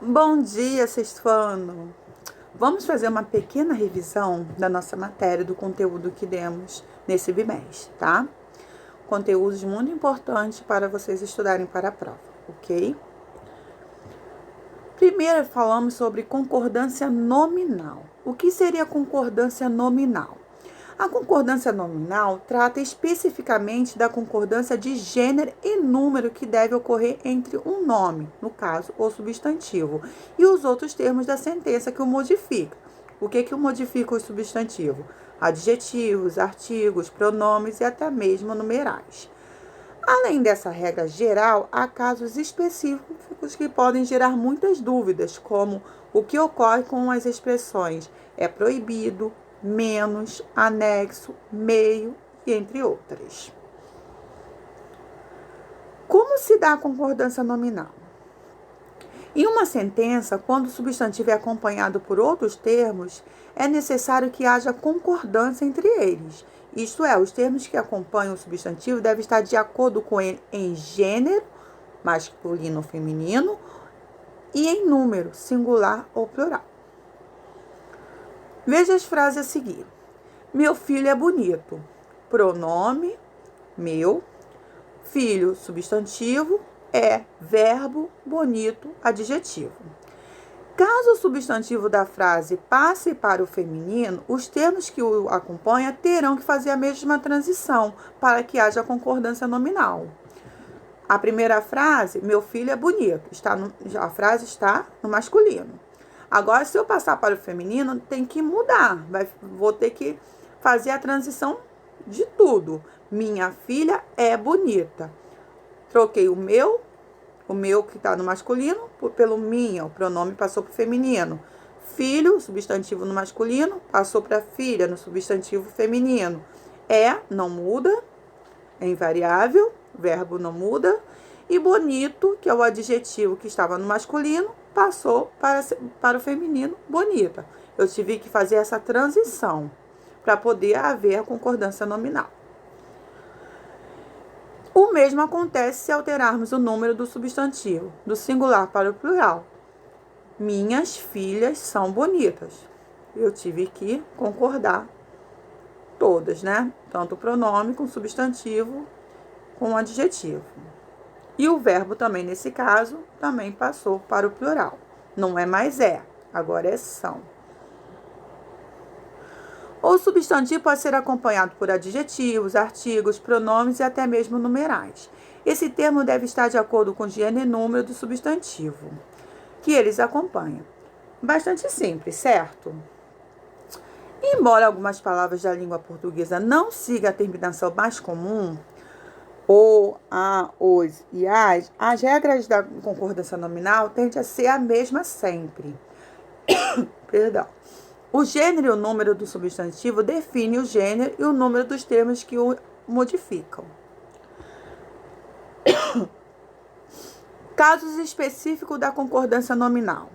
Bom dia, sexto ano! Vamos fazer uma pequena revisão da nossa matéria, do conteúdo que demos nesse bimestre, tá? Conteúdos muito importantes para vocês estudarem para a prova, ok? Primeiro falamos sobre concordância nominal. O que seria concordância nominal? A concordância nominal trata especificamente da concordância de gênero e número que deve ocorrer entre um nome, no caso, o substantivo, e os outros termos da sentença que o modifica. O que o modifica o substantivo? Adjetivos, artigos, pronomes e até mesmo numerais. Além dessa regra geral, há casos específicos que podem gerar muitas dúvidas, como o que ocorre com as expressões é proibido, menos, anexo, meio e entre outras. Como se dá a concordância nominal? Em uma sentença, quando o substantivo é acompanhado por outros termos, é necessário que haja concordância entre eles. Isto é, os termos que acompanham o substantivo devem estar de acordo com ele em gênero, masculino ou feminino, e em número, singular ou plural. Veja as frases a seguir. Meu filho é bonito. Pronome, meu. Filho, substantivo. É, verbo, bonito, adjetivo. Caso o substantivo da frase passe para o feminino, os termos que o acompanham terão que fazer a mesma transição para que haja concordância nominal. A primeira frase, meu filho é bonito, a frase está no masculino. Agora, se eu passar para o feminino, tem que mudar. Vou ter que fazer a transição de tudo. Minha filha é bonita. Troquei o meu que está no masculino, pelo minha. O pronome passou para o feminino. Filho, substantivo no masculino, passou para filha, no substantivo feminino. É, não muda, é invariável, verbo não muda. E bonito, que é o adjetivo que estava no masculino, passou para o feminino, bonita. Eu tive que fazer essa transição para poder haver a concordância nominal. O mesmo acontece se alterarmos o número do substantivo, do singular para o plural. Minhas filhas são bonitas. Eu tive que concordar todas, né? Tanto o pronome com o substantivo com o adjetivo. E o verbo também, nesse caso, também passou para o plural. Não é mais é, agora é são. O substantivo pode ser acompanhado por adjetivos, artigos, pronomes e até mesmo numerais. Esse termo deve estar de acordo com o gênero e número do substantivo que eles acompanham. Bastante simples, certo? Embora algumas palavras da língua portuguesa não sigam a terminação mais comum, o, a, os e as regras da concordância nominal tendem a ser a mesma sempre. Perdão. O gênero e o número do substantivo definem o gênero e o número dos termos que o modificam. Casos específicos da concordância nominal.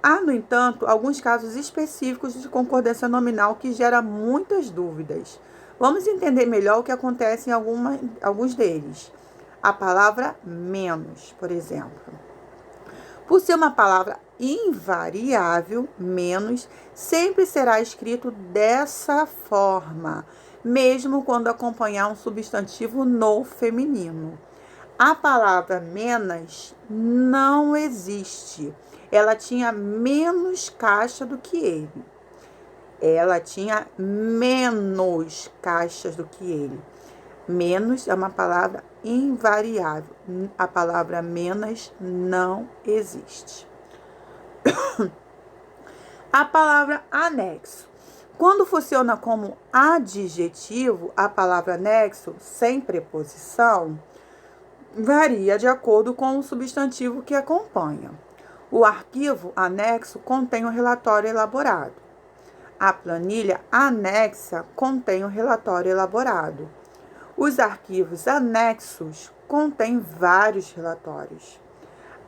Há, no entanto, alguns casos específicos de concordância nominal que geram muitas dúvidas. Vamos entender melhor o que acontece em alguns deles. A palavra menos, por exemplo. Por ser uma palavra invariável, menos, sempre será escrito dessa forma, mesmo quando acompanhar um substantivo no feminino. A palavra menos não existe. Ela tinha menos caixa do que ele. Ela tinha menos caixas do que ele. Menos é uma palavra invariável. A palavra menos não existe. A palavra anexo. Quando funciona como adjetivo, a palavra anexo, sem preposição, varia de acordo com o substantivo que acompanha. O arquivo anexo contém um relatório elaborado. A planilha anexa contém um relatório elaborado. Os arquivos anexos contêm vários relatórios.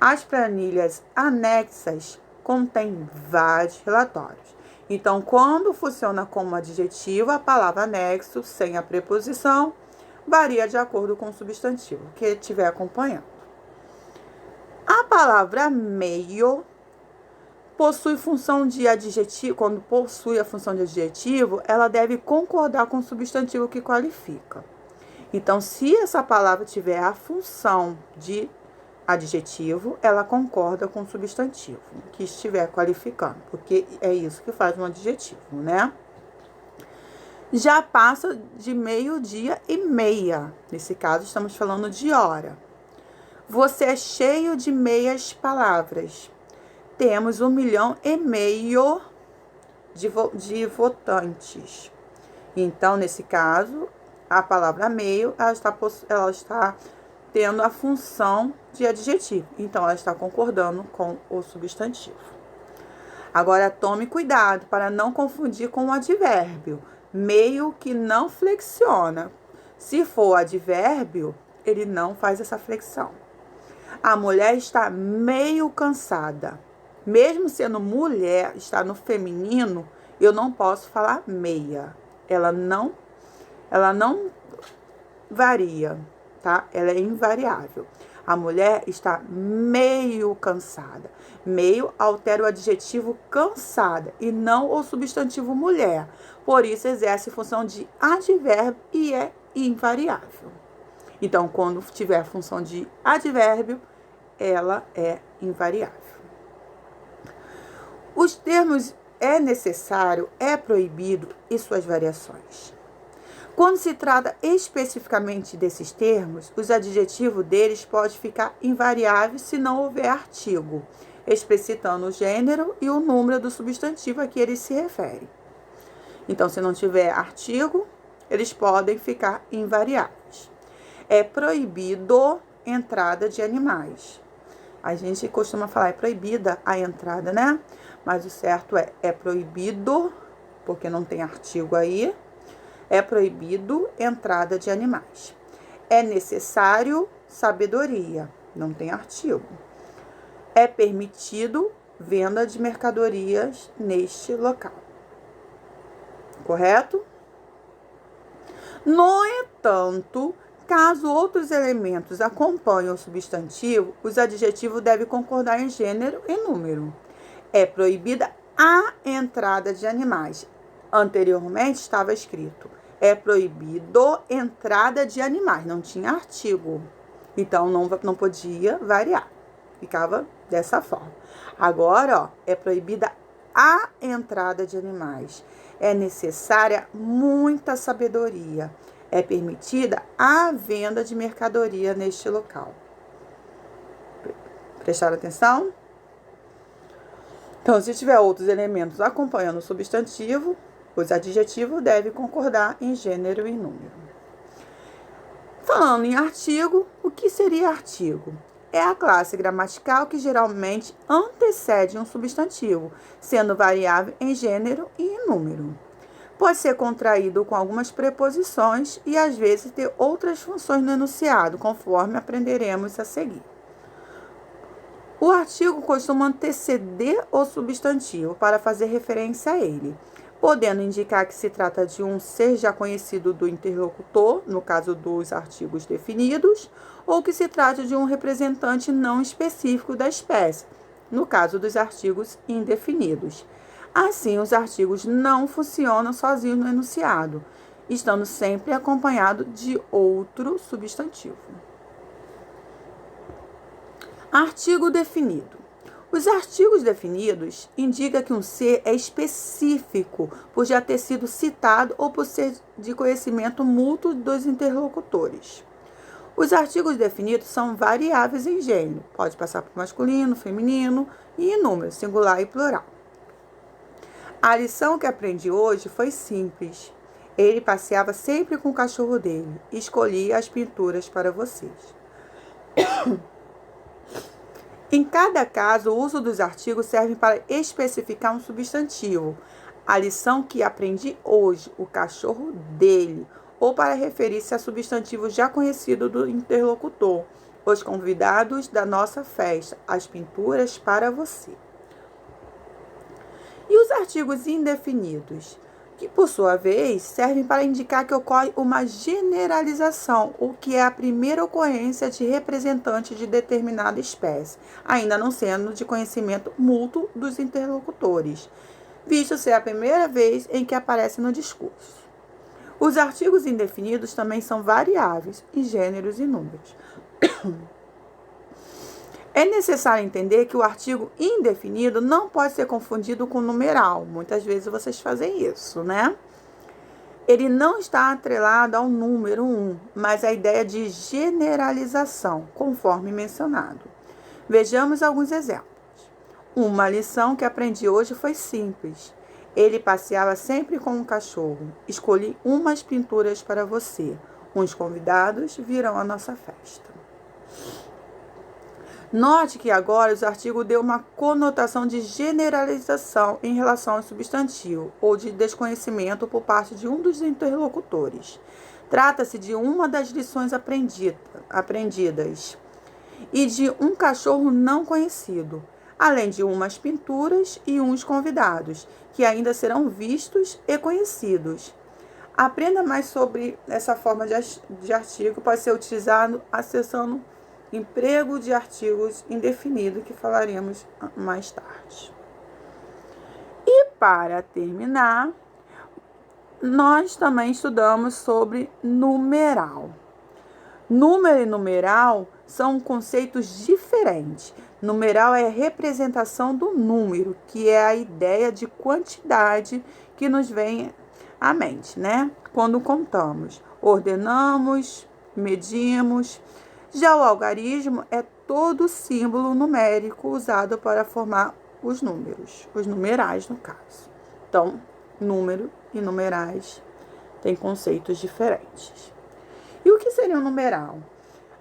As planilhas anexas contêm vários relatórios. Então, quando funciona como adjetivo, a palavra anexo, sem a preposição, varia de acordo com o substantivo que estiver acompanhando. A palavra meio possui função de adjetivo. Quando possui a função de adjetivo, ela deve concordar com o substantivo que qualifica. Então, se essa palavra tiver a função de adjetivo, ela concorda com o substantivo que estiver qualificando, porque é isso que faz um adjetivo, né? Já passa de 12:30. Nesse caso, estamos falando de hora. Você é cheio de meias palavras. Temos 1,5 milhão de votantes. Então, nesse caso, a palavra meio, ela está tendo a função de adjetivo. Então, ela está concordando com o substantivo. Agora, tome cuidado para não confundir com o advérbio. Meio que não flexiona. Se for advérbio, ele não faz essa flexão. A mulher está meio cansada. Mesmo sendo mulher, está no feminino, eu não posso falar meia. Ela não varia, tá? Ela é invariável. A mulher está meio cansada. Meio altera o adjetivo cansada e não o substantivo mulher. Por isso, exerce função de advérbio e é invariável. Então, quando tiver a função de advérbio, ela é invariável. Os termos é necessário, é proibido e suas variações. Quando se trata especificamente desses termos, os adjetivos deles podem ficar invariáveis se não houver artigo, explicitando o gênero e o número do substantivo a que eles se referem. Então, se não tiver artigo, eles podem ficar invariáveis. É proibido entrada de animais. A gente costuma falar, é proibida a entrada, né? Mas o certo é proibido, porque não tem artigo aí, é proibido entrada de animais. É necessário sabedoria, não tem artigo. É permitido venda de mercadorias neste local. Correto? No entanto, caso outros elementos acompanhem o substantivo, os adjetivos devem concordar em gênero e número. É proibida a entrada de animais. Anteriormente estava escrito, é proibido entrada de animais. Não tinha artigo. Então, não podia variar. Ficava dessa forma. Agora, ó, é proibida a entrada de animais. É necessária muita sabedoria. É permitida a venda de mercadoria neste local. Prestaram atenção? Então, se tiver outros elementos acompanhando o substantivo, os adjetivos devem concordar em gênero e número. Falando em artigo, o que seria artigo? É a classe gramatical que geralmente antecede um substantivo, sendo variável em gênero e em número. Pode ser contraído com algumas preposições e, às vezes, ter outras funções no enunciado, conforme aprenderemos a seguir. O artigo costuma anteceder o substantivo para fazer referência a ele, podendo indicar que se trata de um ser já conhecido do interlocutor, no caso dos artigos definidos, ou que se trata de um representante não específico da espécie, no caso dos artigos indefinidos. Assim, os artigos não funcionam sozinhos no enunciado, estando sempre acompanhado de outro substantivo. Artigo definido. Os artigos definidos indicam que um ser é específico por já ter sido citado ou por ser de conhecimento mútuo dos interlocutores. Os artigos definidos são variáveis em gênero, pode passar por masculino, feminino e em número, singular e plural. A lição que aprendi hoje foi simples. Ele passeava sempre com o cachorro dele e escolhia as pinturas para vocês. Em cada caso, o uso dos artigos serve para especificar um substantivo. A lição que aprendi hoje, o cachorro dele, ou para referir-se a substantivo já conhecido do interlocutor, os convidados da nossa festa, as pinturas para você. E os artigos indefinidos? que, por sua vez, servem para indicar que ocorre uma generalização, o que é a primeira ocorrência de representante de determinada espécie, ainda não sendo de conhecimento mútuo dos interlocutores, visto ser a primeira vez em que aparece no discurso. Os artigos indefinidos também são variáveis em gêneros e números. É necessário entender que o artigo indefinido não pode ser confundido com numeral. Muitas vezes vocês fazem isso, né? Ele não está atrelado ao número 1, mas à ideia de generalização, conforme mencionado. Vejamos alguns exemplos. Uma lição que aprendi hoje foi simples. Ele passeava sempre com um cachorro. Escolhi umas pinturas para você. Uns convidados virão à nossa festa. Note que agora o artigo deu uma conotação de generalização em relação ao substantivo ou de desconhecimento por parte de um dos interlocutores. Trata-se de uma das lições aprendidas e de um cachorro não conhecido, além de umas pinturas e uns convidados, que ainda serão vistos e conhecidos. Aprenda mais sobre essa forma de artigo, pode ser utilizado acessando emprego de artigos indefinido, que falaremos mais tarde. E para terminar, nós também estudamos sobre numeral. Número e numeral são conceitos diferentes. Numeral é a representação do número, que é a ideia de quantidade que nos vem à mente, né? Quando contamos, ordenamos, medimos. Já o algarismo é todo símbolo numérico usado para formar os números, os numerais no caso. Então, número e numerais têm conceitos diferentes. E o que seria um numeral?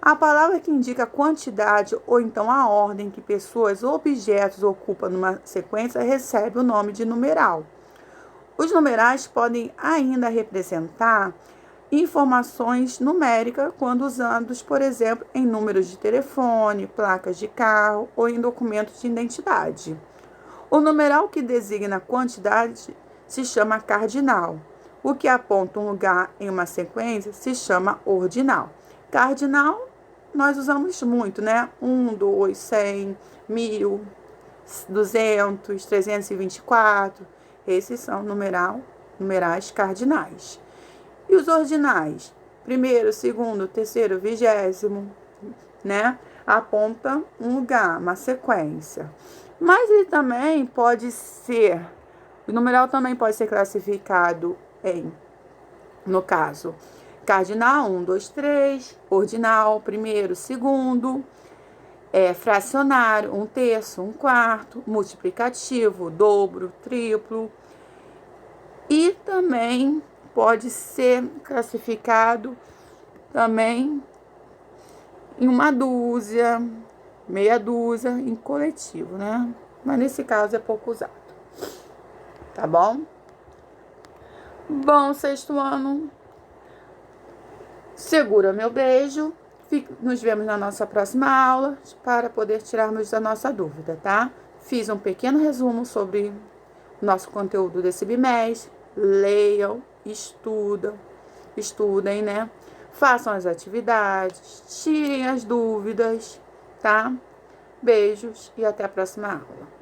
A palavra que indica a quantidade ou então a ordem que pessoas ou objetos ocupam numa sequência recebe o nome de numeral. Os numerais podem ainda representar informações numéricas quando usados, por exemplo, em números de telefone, placas de carro ou em documentos de identidade. O numeral que designa a quantidade se chama cardinal. O que aponta um lugar em uma sequência se chama ordinal. Cardinal nós usamos muito, né? 1, 2, 100, 1000, 200, 324. Esses são numerais cardinais. E os ordinais? Primeiro, segundo, terceiro, vigésimo, né? Aponta um lugar, uma sequência. Mas ele também pode ser, o numeral também pode ser classificado em, no caso, cardinal, 1, 2, 3, ordinal, primeiro, segundo, fracionário, 1/3, 1/4, multiplicativo, dobro, triplo, e também pode ser classificado também em uma dúzia, meia dúzia, em coletivo, né? Mas nesse caso é pouco usado. Tá bom? Bom, sexto ano, segura meu beijo. Nos vemos na nossa próxima aula para poder tirarmos a nossa dúvida, tá? Fiz um pequeno resumo sobre o nosso conteúdo desse bimestre. Leiam, estudem, né? Façam as atividades, tirem as dúvidas, tá? Beijos e até a próxima aula.